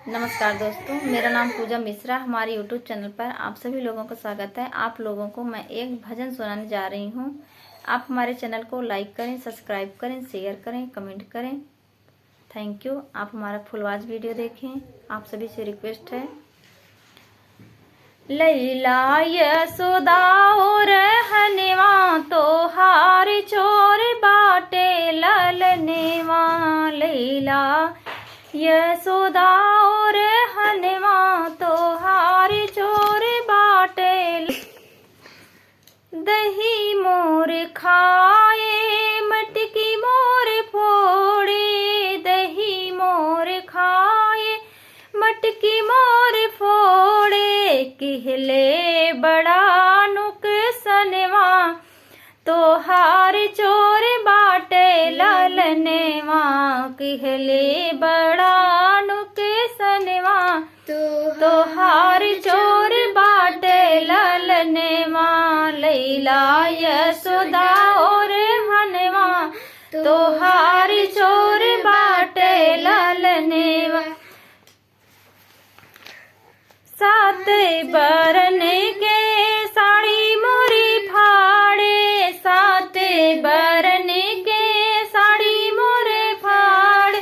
नमस्कार दोस्तों, मेरा नाम पूजा मिश्रा। हमारे यूट्यूब चैनल पर आप सभी लोगों का स्वागत है। आप लोगों को मैं एक भजन सुनाने जा रही हूँ। आप हमारे चैनल को लाइक करें, सब्सक्राइब करें, शेयर करें, कमेंट करें। Thank you. आप हमारा फुलवाज वीडियो देखें, आप सभी से रिक्वेस्ट है। लैला यशोदा और हनवा तो हार चोर बाटे ललनेवा। लैला यशोदा और हनवा तो हार चोर बाटे। दही मोर खाए मटकी मोर फोड़े। दही मोर खाए मटकी मोर फोड़े। किहले बड़ा नुकसनवा तो हार चोर बाटे ललनेवा। किहले बड़ा नुकसनवा तो हार चोर बाटे ललनेवा। लैला यशोदा और हनवा तो हार चोर बाटे ललनेवा। सात बरन के साड़ी मोरी फाड़े। सात बरन के साड़ी मोरे फाड़।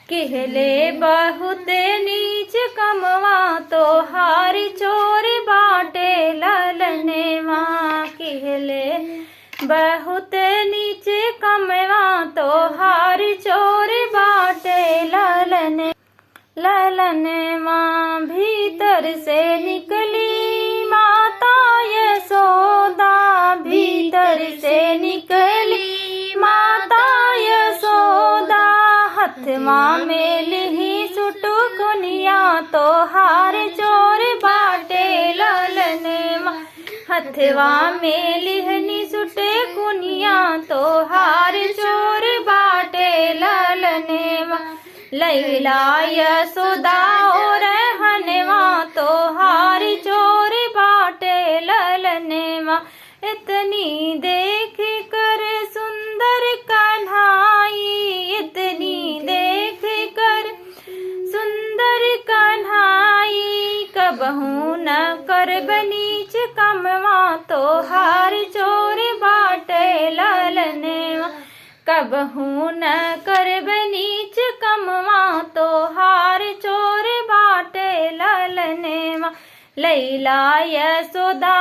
कहले बहुत नीच कमवा तो हार चोर बाटे ललनेवा। कहले बहुत नीच कमवा तो हार चोर बाटे ललनेवा। भीतर से निकली माता यशोदा। भीतर से निकली माता यशोदा। हथवा में लिही सुटुकनिया तो हार चोर बाटे ललनेवा। हथवा में लिहनी सुटे कुनिया तो हार चोर बाटे ललनेवा। लैला यशोदा और हनवा तो हार चोर बाटे ललनेवा। इतनी देख कर सुंदर कन्हाई। इतनी देख कर सुंदर कन्हाई। कबहू न कर बनीच कमवा तो हार चोर बाटे ललनेवा। कबहू न कर बनीच कमवा तो हार चोर बाटे ललनेवा। लैला यशोदा